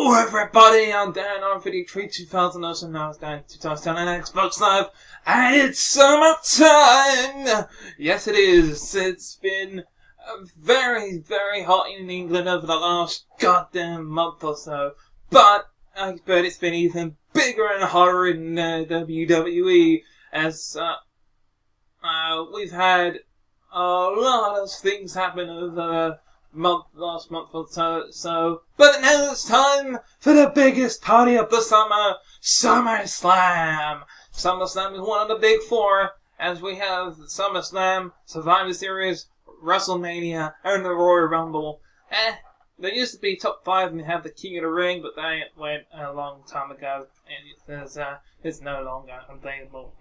Hello everybody, I'm Danrvdtree2000, also known as Dan2000 on Xbox Live, and it's summertime! Yes it is, it's been very, very hot in England over the last goddamn month or so, but I bet it's been even bigger and hotter in WWE, as we've had a lot of things happen over last month or so. But now it's time for the biggest party of the summer, Summerslam. Summerslam is one of the big four, as we have Summerslam, Survivor Series, WrestleMania, and the Royal Rumble. There used to be top 5 and have the King of the Ring, but they went a long time ago, and it's no longer available.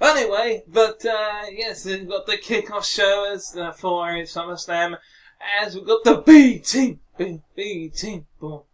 Anyway, yes, we've got the kickoff show as for SummerSlam, as we've got the B team, boom,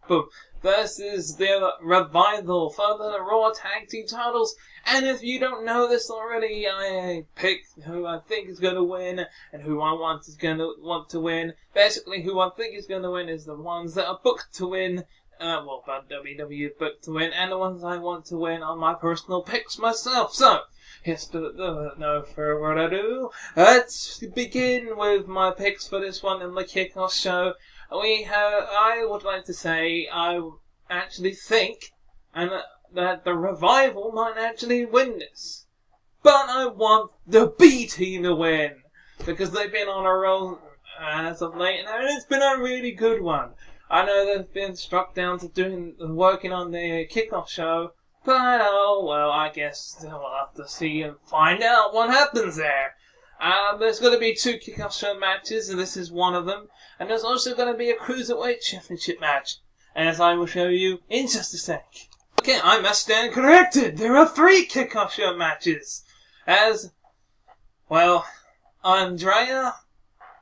boom, versus the Revival for the Raw Tag Team titles. And if you don't know this already, I picked who I think is going to win and who I want to win. Basically, who I think is going to win is the ones that are booked to win. But WWE booked to win, and the ones I want to win are my personal picks myself. So, here's no further ado. Let's begin with my picks for this one in the kickoff show. I would like to say, I actually think that the Revival might actually win this. But I want the B team to win, because they've been on a roll as of late, and it's been a really good one. I know they've been struck down to working on the kickoff show, but I guess we'll have to see and find out what happens there. There's going to be 2 kickoff show matches, and this is one of them. And there's also going to be a Cruiserweight Championship match, as I will show you in just a sec. Okay, I must stand corrected. There are 3 kickoff show matches. Andrea,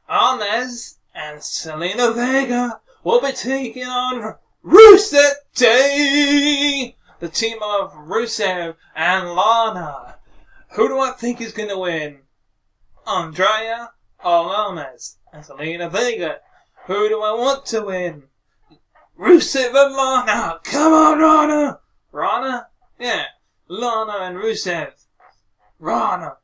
Almas, and Zelina Vega will be taking on Rusev Day, the team of Rusev and Lana. Who do I think is going to win? Andrea or Almas and Zelina Vega? Who do I want to win? Rusev and Lana. Come on, Rana. Rana? Yeah. Lana and Rusev. Rana.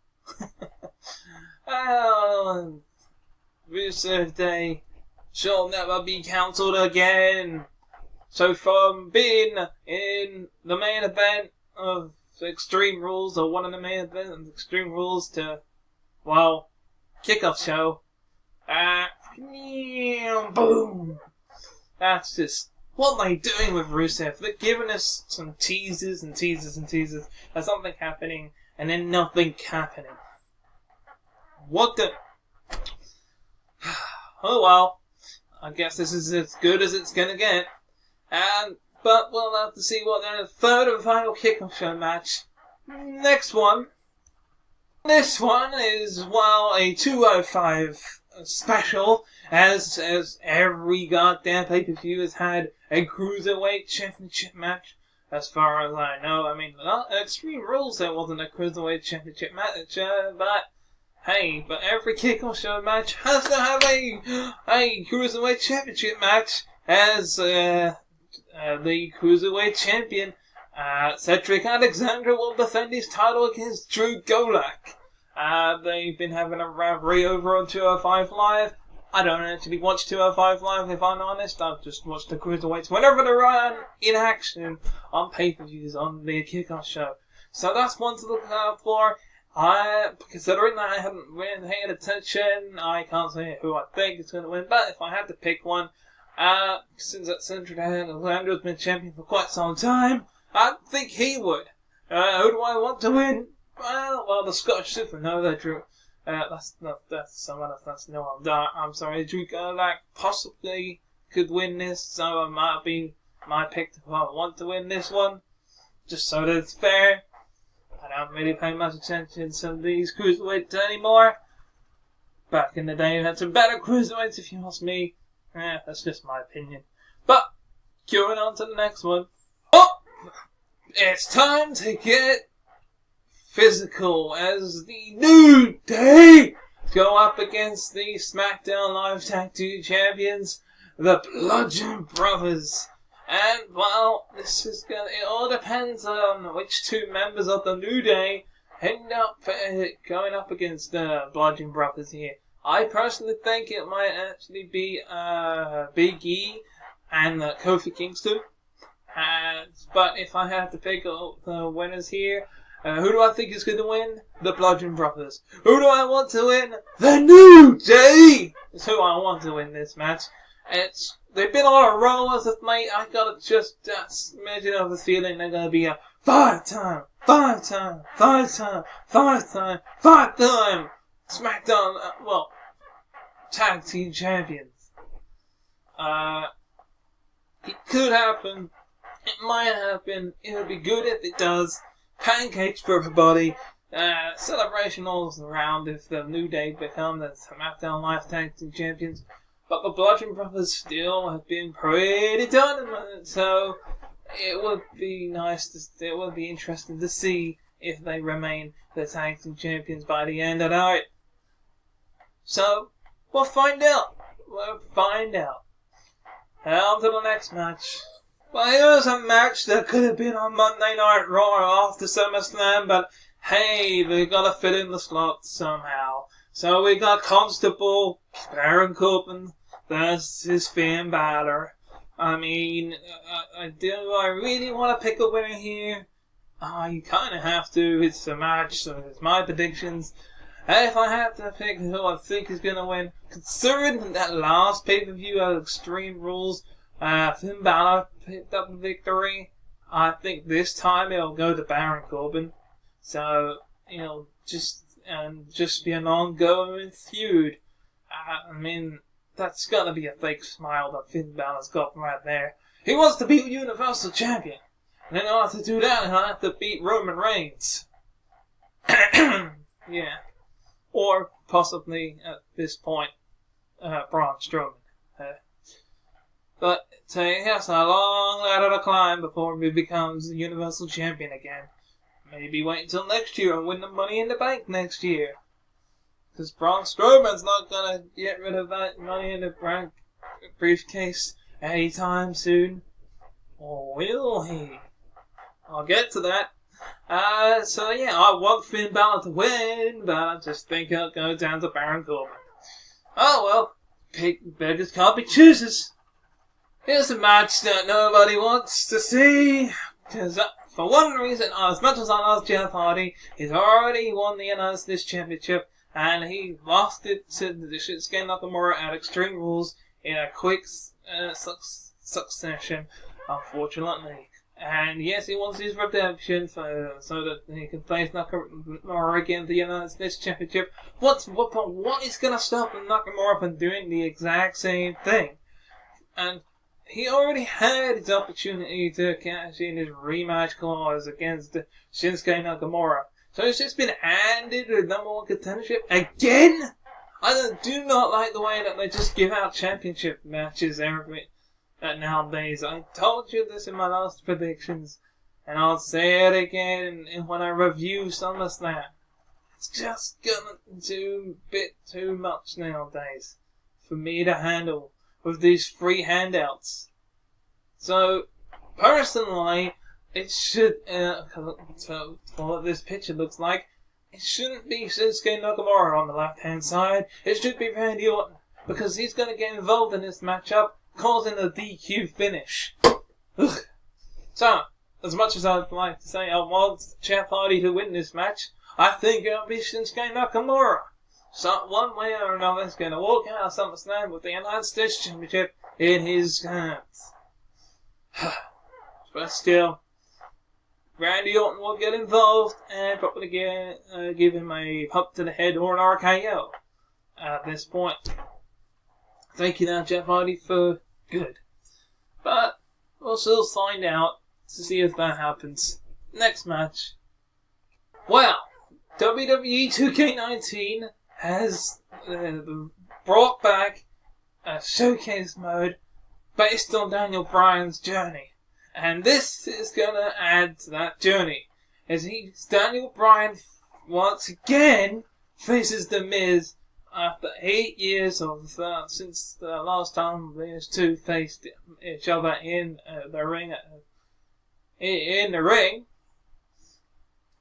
Rusev Day shall never be cancelled again. So from being in the main event of Extreme Rules, or one of the main events of Extreme Rules, to, kickoff show, boom. That's just what they're doing with Rusev. They're giving us some teasers and teasers and teasers of something happening, and then nothing happening. What the... Oh well. I guess this is as good as it's gonna get. But we'll have to see what the third and final kickoff show match. Next one. This one is, a 205 special, as every goddamn pay-per-view has had a Cruiserweight Championship match. As far as I know, Extreme Rules there wasn't a Cruiserweight Championship match, but every kickoff show match has to have a Cruiserweight Championship match, as the Cruiserweight Champion, Cedric Alexander, will defend his title against Drew Gulak. They've been having a rivalry over on 205 Live. I don't actually watch 205 Live, if I'm honest. I've just watched the Cruiserweights whenever they're in action on pay-per-views on the kickoff show. So that's one to look out for. Considering that I haven't really paid attention, I can't say who I think is going to win, but if I had to pick one, since that Cedric Alexander has been champion for quite some time, I think he would. Who do I want to win? The Scottish Supernova, Drew. That's someone else, that's no one. I'm sorry, Drew Gulak possibly could win this, so it might be my pick to want to win this one, just so that it's fair. I don't really pay much attention to these cruiserweights anymore. Back in the day, we had some better cruiserweights, if you ask me. That's just my opinion. But, going on to the next one. It's time to get physical, as the New Day go up against the SmackDown Live Tag Team Champions, the Bludgeon Brothers. And, well, it all depends on which two members of the New Day end up going up against the Bludgeon Brothers here. I personally think it might actually be Big E and Kofi Kingston. But if I had to pick the winners here, who do I think is going to win? The Bludgeon Brothers. Who do I want to win? The New Day! That's who I want to win this match. They've been on a roll as of late. I got just that smidgen of the feeling they're going to be a five-time SmackDown, tag team champions. It could happen. It might happen. It would be good if it does. Pancakes for everybody. Celebration all around if the New Day become the SmackDown Live Tag Team Champions. But the Bludgeon Brothers still have been pretty dominant, so it would be it would be interesting to see if they remain the Tag Team Champions by the end of the night. So, we'll find out. On to the next match. Well, here's a match that could have been on Monday Night Raw after SummerSlam, but hey, we gotta fit in the slot somehow. So we got Constable, Baron Corbin versus Finn Balor. I mean, do I really want to pick a winner here? You kind of have to. It's a match, so it's my predictions. If I have to pick who I think is going to win, considering that last pay-per-view at Extreme Rules, Finn Balor picked up the victory, I think this time it'll go to Baron Corbin. So, just be an ongoing feud. I mean, that's gotta be a fake smile that Finn Balor's got right there. He wants to be Universal Champion. And in order to do that, he'll have to beat Roman Reigns. Yeah. Or possibly, at this point, Braun Strowman. But he has a long ladder to climb before he becomes the Universal Champion again. Maybe wait until next year and win the Money in the Bank next year. Because Braun Strowman's not going to get rid of that Money in the Bank briefcase anytime soon. Or will he? I'll get to that. I want Finn Balor to win, but I just think it'll go down to Baron Corbin. Oh well, beggars can't be choosers. Here's a match that nobody wants to see, because for one reason, as much as I love Jeff Hardy, he's already won the United States Championship, and he lost it to Shinsuke Nakamura at Extreme Rules in a quick succession, unfortunately. And yes, he wants his redemption so that he can face Nakamura again the United States Championship. What is going to stop Nakamura from doing the exact same thing? And he already had his opportunity to cash in his rematch clause against Shinsuke Nakamura. So he's just been handed the number one contendership again? I do not like the way that they just give out championship matches nowadays. I told you this in my last predictions, and I'll say it again when I review SummerSlam. It's just gotten a bit too much nowadays for me to handle with these free handouts. So, personally, it should, for what this picture looks like, it shouldn't be Shinsuke Nakamura on the left-hand side. It should be Randy Orton, because he's going to get involved in this matchup, causing a DQ finish. Ugh. So, as much as I'd like to say I want Jeff Hardy to win this match, I think it'll be Shinsuke Nakamura. So, one way or another, he's going to walk out of SummerSlam with the United States Championship in his hands. But still, Randy Orton will get involved and probably give him a pump to the head or an RKO at this point. Thank you now, Jeff Hardy, for good. But we'll still find out to see if that happens. Next match. Well, WWE 2K19 has brought back a showcase mode based on Daniel Bryan's journey. And this is going to add to that journey. As Daniel Bryan once again faces The Miz after 8 years of since the last time these two faced each other in the ring,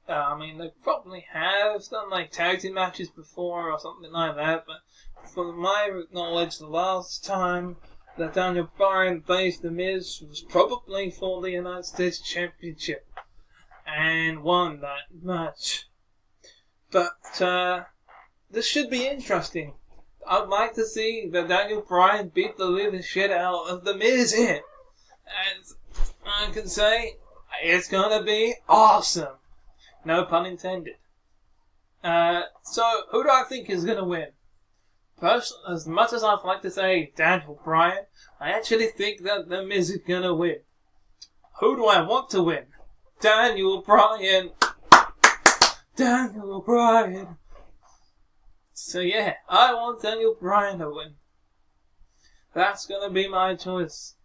I mean, they probably have done like tag team matches before or something like that, but from my knowledge, the last time that Bryan faced The Miz was probably for the United States Championship and won that match. But this should be interesting. I'd like to see that Bryan beat the living shit out of The Miz here. And I can say it's gonna be awesome. No pun intended. So, who do I think is gonna win? First, as much as I'd like to say Daniel Bryan, I actually think that The Miz is gonna win. Who do I want to win? Daniel Bryan. Daniel Bryan. So yeah, I want Daniel Bryan to win. That's gonna be my choice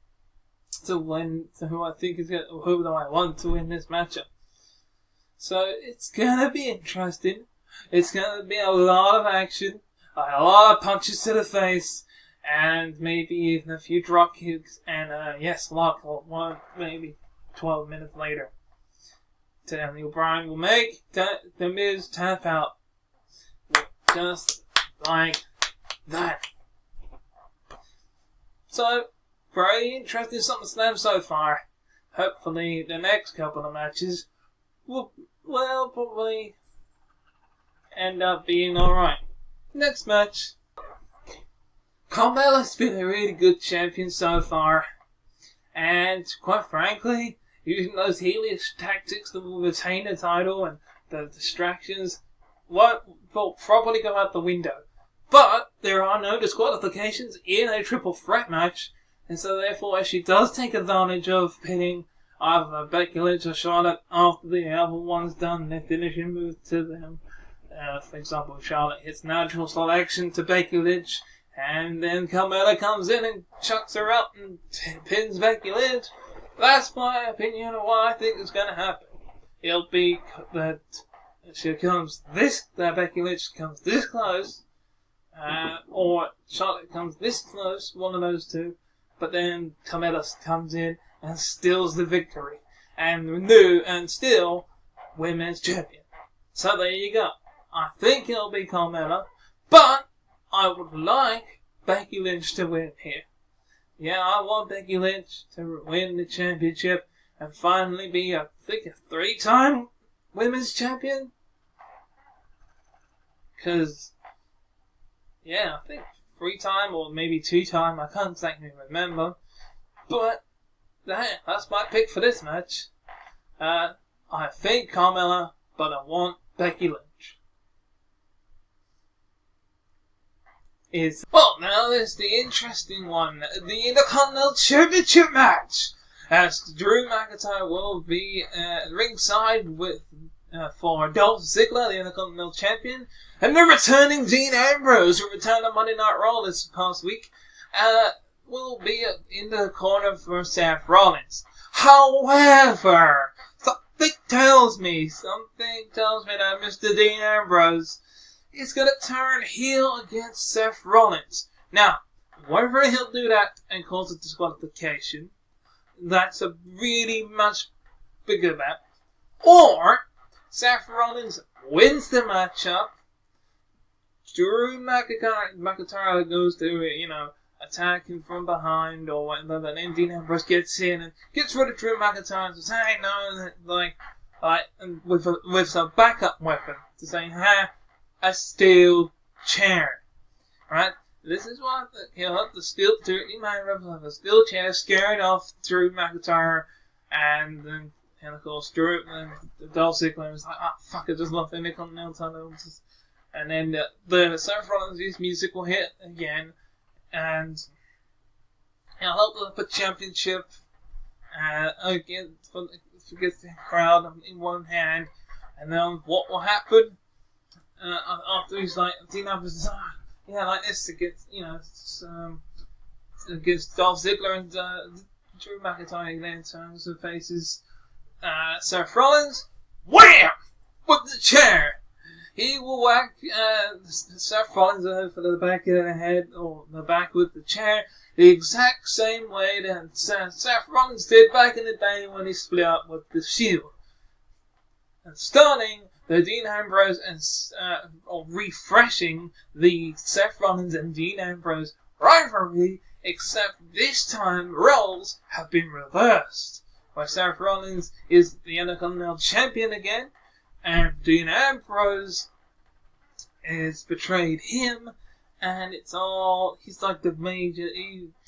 to win. To who do I want to win this matchup? So it's gonna be interesting. It's gonna be a lot of action, a lot of punches to the face, and maybe even a few drop kicks. And one maybe 12 minutes later, Daniel Bryan will make The Miz tap out. Just like that. So, very interesting Summerslam so far. Hopefully, the next couple of matches will probably end up being alright. Next match. Carmella's been a really good champion so far. And, quite frankly, using those Helios tactics that will retain the title and the distractions will probably go out the window. But there are no disqualifications in a triple threat match, and so therefore if she does take advantage of pinning either Becky Lynch or Charlotte after the other one's done their finishing move to them, for example, Charlotte hits natural selection to Becky Lynch, and then Carmella comes in and chucks her up and pins Becky Lynch, that's my opinion of what I think is going to happen. It'll be that Becky Lynch comes this close, or Charlotte comes this close, one of those two, but then Carmella comes in and steals the victory, and still women's champion. So there you go. I think it'll be Carmella, but I would like Becky Lynch to win here. Yeah, I want Becky Lynch to win the championship and finally be, I think, a 3-time women's champion. Because, yeah, I think 3-time or maybe 2-time, I can't exactly remember. But, that's my pick for this match. I think Carmella, but I want Becky Lynch. Now there's the interesting one, the Intercontinental Championship match, as Drew McIntyre will be ringside for Dolph Ziggler, the Intercontinental Champion, and the returning Dean Ambrose, who returned on Monday Night Raw this past week, will be in the corner for Seth Rollins. However, something tells me that Mr. Dean Ambrose is going to turn heel against Seth Rollins. Now, whether he'll do that and cause a disqualification, that's a really much bigger bet. Or, Seth Rollins wins the matchup, Drew McIntyre goes to, attack him from behind or whatever, and then Dean Ambrose gets in and gets rid of Drew McIntyre and says, hey, no, and with a backup weapon to say, hey, a steel chair, right? This is what the steel chair scared off Drew McIntyre, and then of course Drew and Dolph Ziggler was like, fuck, I just lost the Intercontinental title, and then the Seth Rollins' music will hit again, and he'll hold up a championship again for the crowd in one hand, and then what will happen? After he's like, Dean Ambrose, like this against, against Dolph Ziggler and Drew McIntyre, then turns and faces Seth Rollins, wham! With the chair! he will whack Seth Rollins over the back of the head or the back with the chair the exact same way that Seth Rollins did back in the day when he split up with the Shield. And starting the Dean Ambrose and or refreshing the Seth Rollins and Dean Ambrose rivalry, except this time roles have been reversed, where Seth Rollins is the Intercontinental Champion again, and Dean Ambrose has betrayed him, and he's like the major,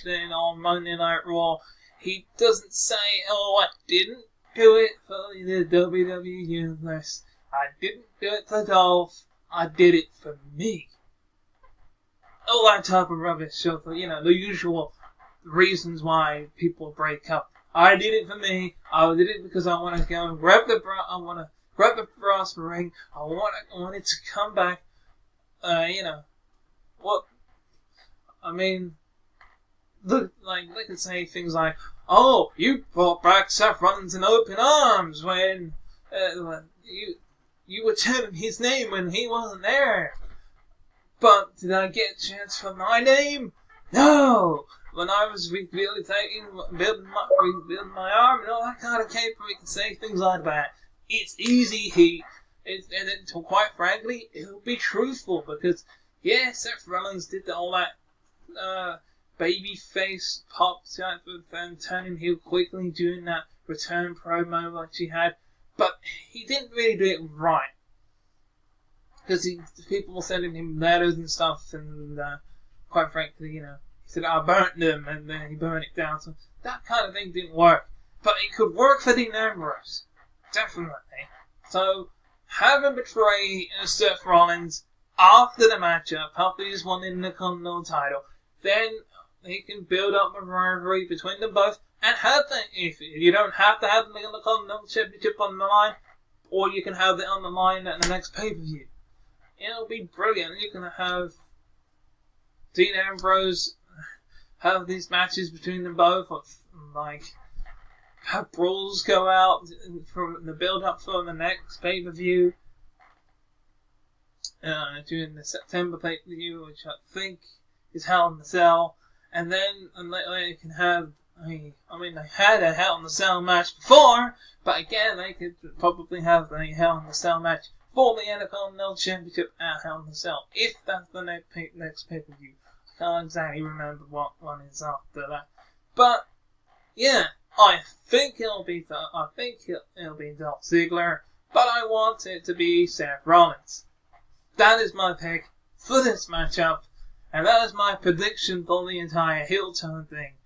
then on Monday Night Raw, he doesn't say, oh, I didn't do it for the WWE Universe, I didn't do it for Dolph, I did it for me. All that type of rubbish, so for, the usual reasons why people break up. I did it for me, I did it because I want to go and grab the brass ring, I want it to come back, look, they can say things like, oh, you brought back Seth Rollins in open arms when you were chanting his name when he wasn't there. But did I get a chance for my name? No! When I was rebuilding my arm and all that kind of caper, we can say things like that. It's easy heat. And quite frankly, it'll be truthful because, yeah, Seth Rollins did all that baby face pop type of thing, turning heel quickly during that return promo like she had, but he didn't really do it right. Because people were sending him letters and stuff, and quite frankly, he said, I burnt them, and then he burned it down. So that kind of thing didn't work. But it could work for Dean Ambrose. Definitely. So, have him betray Seth Rollins after the matchup, after he's won the Intercontinental title. Then he can build up a rivalry between them both, and have them, if you don't have to have the Intercontinental Championship on the line, or you can have it on the line at the next pay-per-view. It'll be brilliant. You can have Dean Ambrose have these matches between them both, have brawls go out from the build-up for the next pay-per-view during the September pay-per-view, which I think is Hell in the Cell, and then they can have they had a Hell in the Cell match before, but again, they could probably have a Hell in the Cell match for the Intercontinental Championship at Hell in the Cell, if that's the next pay-per-view. I can't exactly remember what one is after that. But, yeah, I think it'll be Dolph Ziggler, but I want it to be Seth Rollins. That is my pick for this matchup, and that is my prediction for the entire heel turn thing.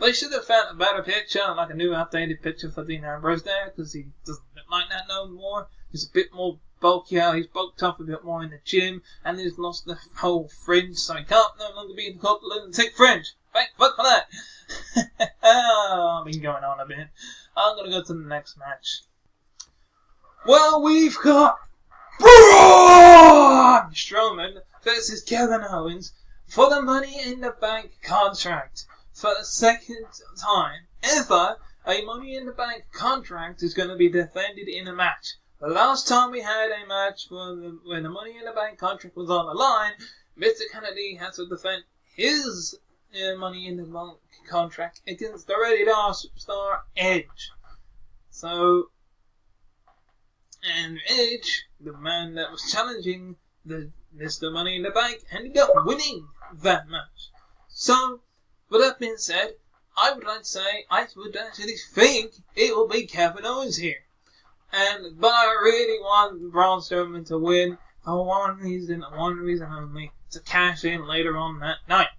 They should have found a better picture, like a new updated picture for Dean Ambrose there, because he doesn't look like that no more. He's a bit more bulky out, he's bulked up a bit more in the gym, and he's lost the whole fringe, so he can't no longer be in the lunatic fringe. Thank fuck for that. I've been going on a bit. I'm gonna go to the next match. Well, we've got Braun Strowman versus Kevin Owens for the Money in the Bank contract. For the second time ever, a Money in the Bank contract is going to be defended in a match. The last time we had a match when the Money in the Bank contract was on the line, Mr. Kennedy had to defend his Money in the Bank contract against the Rated R superstar Edge. So, and Edge, the man that was challenging the Mr. Money in the Bank, ended up winning that match. So, with that being said, I would actually think it will be Kevin Owens here. But I really want Braun Strowman to win for one reason only, to cash in later on that night.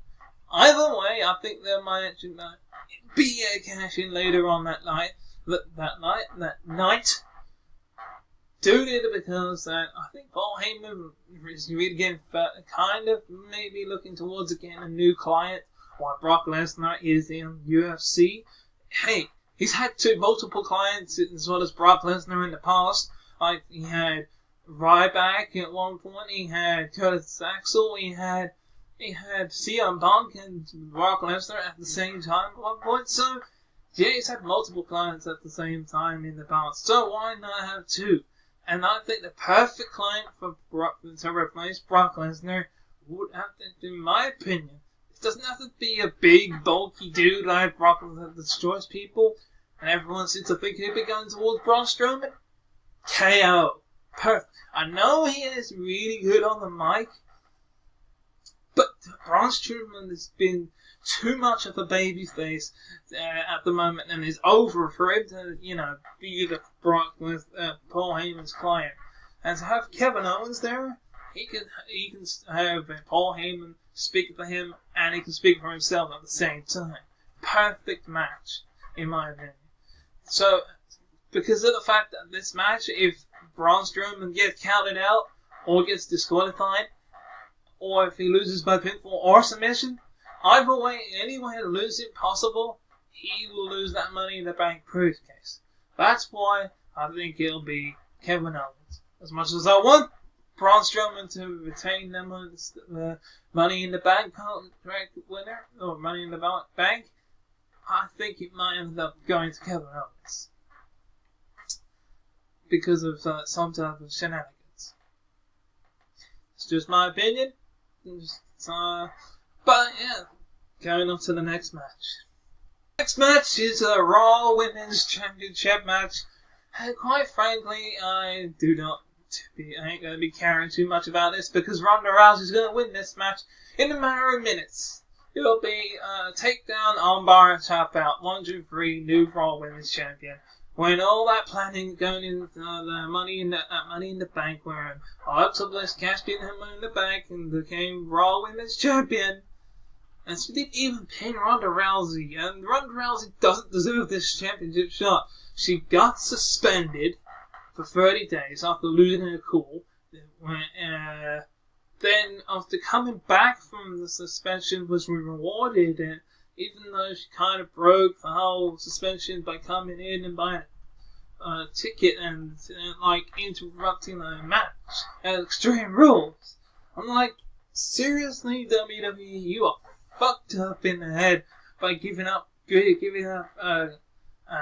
Either way, I think there might actually be a cash in later on that night. Due to because I think Paul Heyman is really getting kind of maybe looking towards again a new client, while Brock Lesnar is in UFC. Hey, he's had multiple clients as well as Brock Lesnar in the past. Like, he had Ryback at one point, he had Curtis Axel, he had CM Punk and Brock Lesnar at the same time at one point. So, yeah, he's had multiple clients at the same time in the past. So why not have two? And I think the perfect client for to replace Brock Lesnar would have to, in my opinion, it doesn't have to be a big, bulky dude like Brock that destroys people, and everyone seems to think he'd be going towards Braun Strowman. KO. Perfect. I know he is really good on the mic, but Braun Strowman has been too much of a babyface at the moment, and is over for him to, be the Brock with Paul Heyman's client. And to have Kevin Owens there, he can have Paul Heyman speak for him, and he can speak for himself at the same time. Perfect match, in my opinion. So, because of the fact that this match, if Braun Strowman gets counted out, or gets disqualified, or if he loses by pinfall or submission, either way, any way to lose it possible, he will lose that Money in the Bank briefcase. That's why I think it'll be Kevin Owens. As much as I want Braun Strowman to retain the Money in the Bank winner, or Money in the Bank, I think it might end up going to Kevin Owens. Because of some type of shenanigans. It's just my opinion. But yeah, going on to the next match. Next match is a Raw Women's Championship match. And quite frankly, I ain't going to be caring too much about this, because Ronda Rousey's going to win this match in a matter of minutes. It'll be takedown, armbar, and tap out. 1, 2, 3, new Raw Women's Champion. When all that planning going into the Money in the Bank, where Alexa Bliss cashed in her Money in the Bank and became Raw Women's Champion, and she didn't even pin Ronda Rousey, and Ronda Rousey doesn't deserve this championship shot. She got suspended for 30 days after losing her cool. Then, after coming back from the suspension, was rewarded, and even though she kind of broke the whole suspension by coming in and buying a ticket and interrupting the match at Extreme Rules. I'm like, seriously, WWE, you are fucked up in the head by giving up a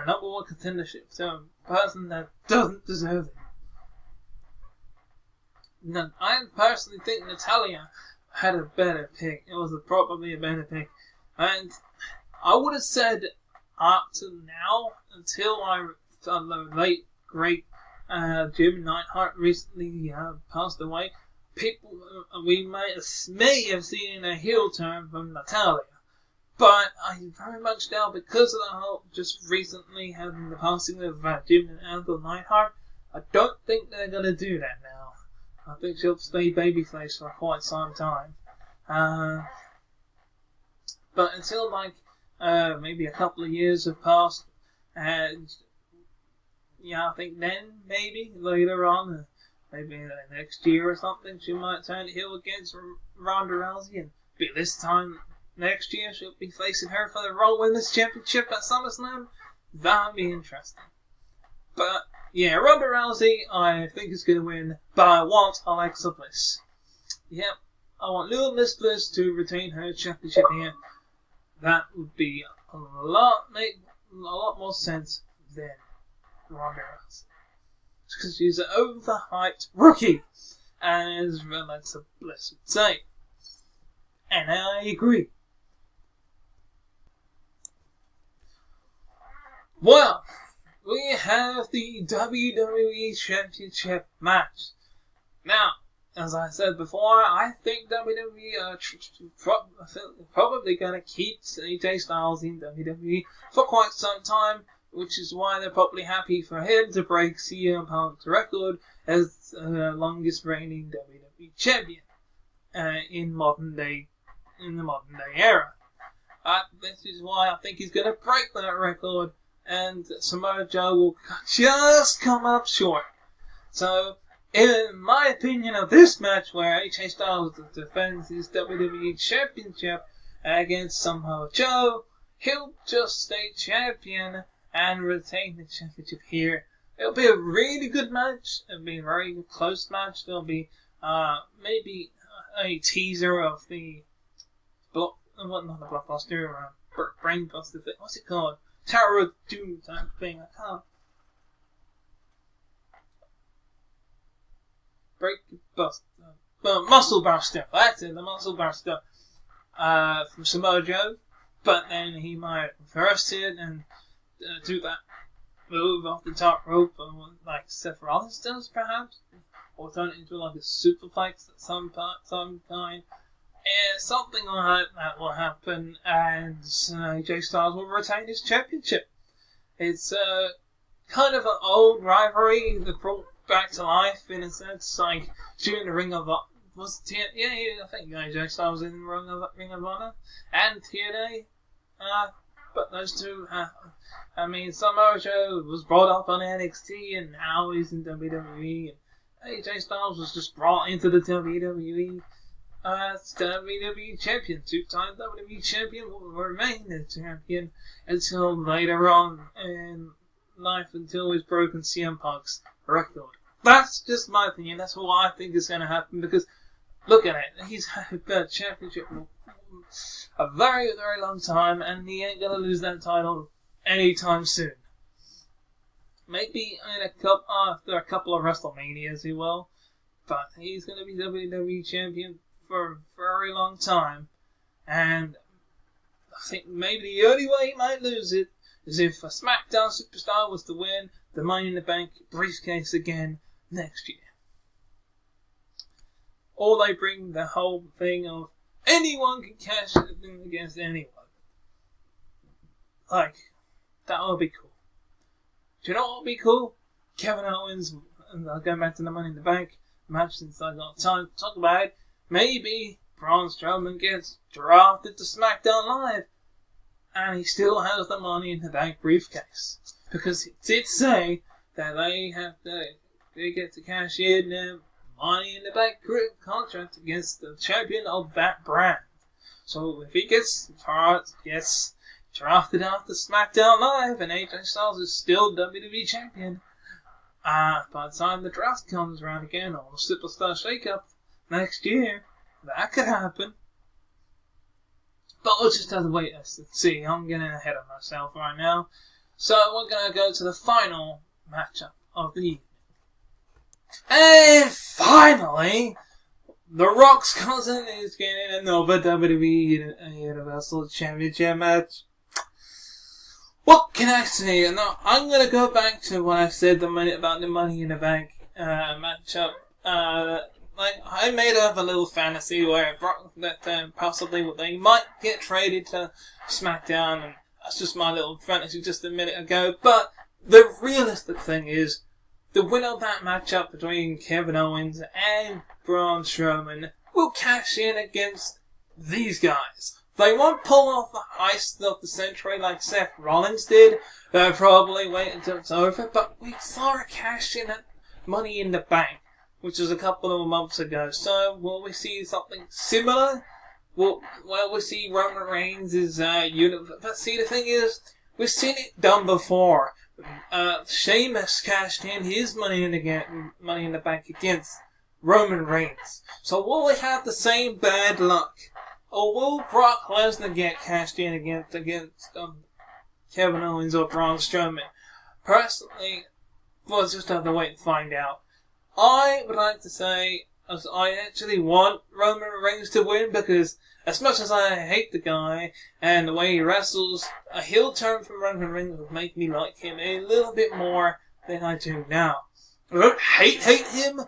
number one contendership to a person that doesn't deserve it. Now, I personally think Natalya had a better pick. It was probably a better pick. And I would have said up to now, until the late, great Jim Neidhart recently passed away, we may have seen a heel turn from Natalya. But I very much doubt, because of the whole, just recently having the passing of Jim and Anthony Neidhart, I don't think they're going to do that now. I think she'll stay babyface for quite some time. But until maybe a couple of years have passed, and I think then maybe later on, maybe the next year or something, she might turn heel against Ronda Rousey, and this time next year she'll be facing her for the Raw Women's Championship at SummerSlam. That would be interesting. But yeah, Ronda Rousey, I think is going to win, but I want Alexa Bliss. Yep, I want Little Miss Bliss to retain her championship here. That would make a lot more sense than Ronda Rousey. Because she's an overhyped rookie, as Alexa Bliss would say. And I agree. Well, we have the WWE Championship match. Now, as I said before, I think WWE are probably going to keep AJ Styles in WWE for quite some time, which is why they're probably happy for him to break CM Punk's record as the longest reigning WWE champion in the modern day era. This is why I think he's going to break that record, and Samoa Joe will just come up short. So, in my opinion of this match, where AJ Styles defends his WWE Championship against Samoa Joe, he'll just stay champion and retain the championship here. It'll be a really good match. It'll be a very close match. There'll be maybe a teaser of the blockbuster, brainbuster thing. What's it called? Tower of Doom type thing. I can't. Muscle Buster. That's it, the Muscle Buster from Samoa Joe. But then he might reverse it and do that move off the top rope, like Seth Rollins does, perhaps, or turn it into like a superplex of some kind. And something like that will happen, and AJ Styles will retain his championship. It's kind of an old rivalry that brought back to life in a sense, like during the Ring of Honor. I think AJ Styles was in the Ring of Honor and TNA. But those two, Samoa Joe was brought up on NXT and now he's in WWE. And AJ Styles was just brought into the WWE as WWE Champion. Two-time WWE Champion will remain the champion until later on in life, until he's broken CM Punk's record. That's just my opinion. That's what I think is going to happen because, look at it, he's had a championship for a very, very long time, and he ain't gonna lose that title anytime soon. Maybe after a couple of WrestleManias he will, but he's gonna be WWE Champion for a very long time, and I think maybe the only way he might lose it is if a SmackDown superstar was to win the Money in the Bank briefcase again next year. Or they bring the whole thing of anyone can cash in against anyone. Like, that would be cool. Do you know what would be cool? Kevin Owens, and I'll go back to the Money in the Bank match since I got time to talk about it. Maybe Braun Strowman gets drafted to SmackDown Live, and he still has the Money in the Bank briefcase. Because he did say that they get to cash in their Money in the Bank contract against the champion of that brand. So if he gets drafted after SmackDown Live and AJ Styles is still WWE Champion, by the time the draft comes around again, or the Superstar Shake-Up next year, that could happen. But we'll just have to wait and see. I'm getting ahead of myself right now. So we're going to go to the final matchup of the evening. And finally, The Rock's cousin is getting another WWE Universal Championship match. What can I say? Now, I'm going to go back to what I said about the Money in the Bank matchup. I made up a little fantasy where possibly they might get traded to SmackDown, and that's just my little fantasy just a minute ago. But the realistic thing is, the winner of that matchup between Kevin Owens and Braun Strowman will cash in against these guys. They won't pull off the heist of the century like Seth Rollins did. They'll probably wait until it's over. But we saw a cash in at Money in the Bank, which was a couple of months ago. So will we see something similar? Well, we see Roman Reigns' But see, the thing is, we've seen it done before. Sheamus cashed in his Money in the Bank against Roman Reigns. So will we have the same bad luck? Or will Brock Lesnar get cashed in against Kevin Owens or Braun Strowman? Personally, we'll just have to wait and find out. I would like to say, as I actually want Roman Reigns to win, because as much as I hate the guy and the way he wrestles, a heel turn from Roman Reigns would make me like him a little bit more than I do now. I don't hate him.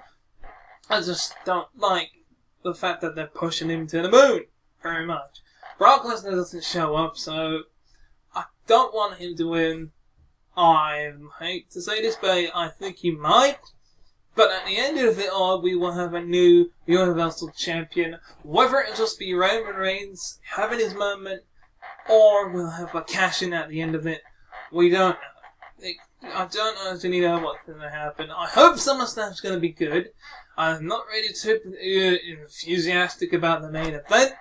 I just don't like the fact that they're pushing him to the moon very much. Brock Lesnar doesn't show up, so I don't want him to win. I hate to say this, but I think he might. But at the end of it all, we will have a new Universal Champion. Whether it'll just be Roman Reigns having his moment, or we'll have a cash-in at the end of it, we don't know. I don't actually know what's going to happen. I hope SummerSlam's going to be good. I'm not really too enthusiastic about the main event.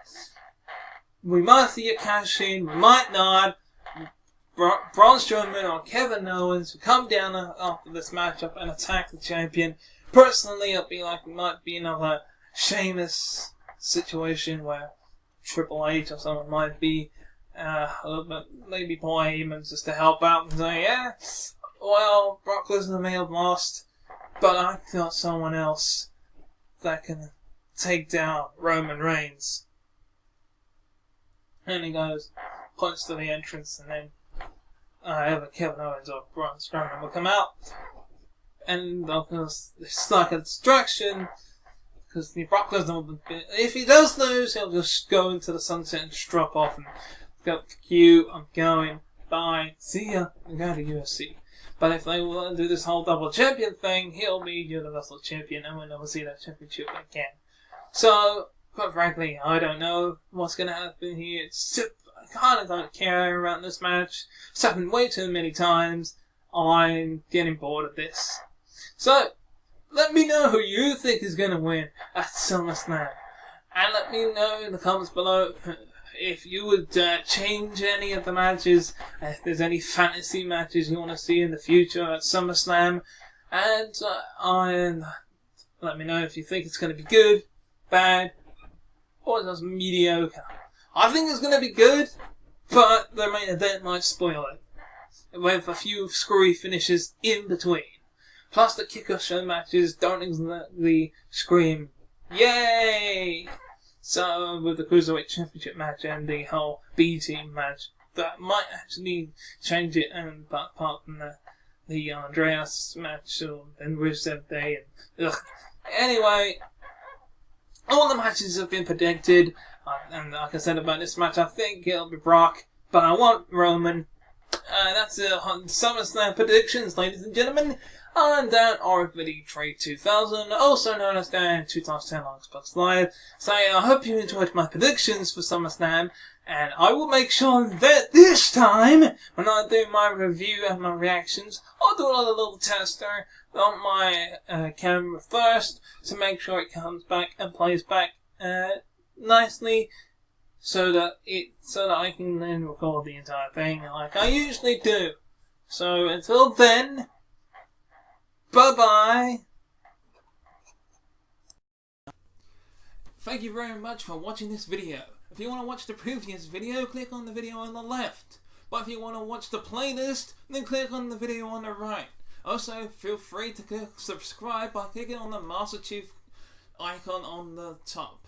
We might see a cash-in, we might not. Braun Strowman or Kevin Owens will come down after this matchup and attack the champion. Personally, it might be another Sheamus situation where Triple H or someone might be a little bit, maybe Paul Heyman just to help out and say, yeah, well, Brock Lesnar may have lost, but I got someone else that can take down Roman Reigns. And he goes, points to the entrance, and then either Kevin Owens or Braun Strowman will come out. And of course, it's like a distraction, because the Brock Lesnar, if he does lose, he'll just go into the sunset and just drop off and go, "Q, I'm going, bye, see ya, and go to UFC." But if they will do this whole double champion thing, he'll be Universal Champion, and we'll never see that championship again. So, quite frankly, I don't know what's going to happen here. I kind of don't care about this match. It's happened way too many times. I'm getting bored of this. So, let me know who you think is going to win at SummerSlam. And let me know in the comments below if you would change any of the matches, if there's any fantasy matches you want to see in the future at SummerSlam. And let me know if you think it's going to be good, bad, or just mediocre. I think it's going to be good, but the main event might spoil it, with a few screwy finishes in between. Plus the kickoff show matches don't exactly scream, "Yay!" So with the Cruiserweight Championship match and the whole B-Team match, that might actually change it, and apart from the Andreas match and Rusev Day and anyway, all the matches have been predicted, and like I said about this match, I think it'll be Brock, but I want Roman. That's it on SummerSlam predictions, ladies and gentlemen. I'm Danrvdtree2000, also known as Dan 2x10 on Xbox Live. So I hope you enjoyed my predictions for SummerSlam, and I will make sure that this time, when I do my review and my reactions, I'll do a little tester on my camera first to make sure it comes back and plays back nicely, so that I can then record the entire thing like I usually do. So until then, bye-bye. Thank you very much for watching this video. If you want to watch the previous video, click on the video on the left. But if you want to watch the playlist, then click on the video on the right. Also, feel free to click subscribe by clicking on the Master Chief icon on the top.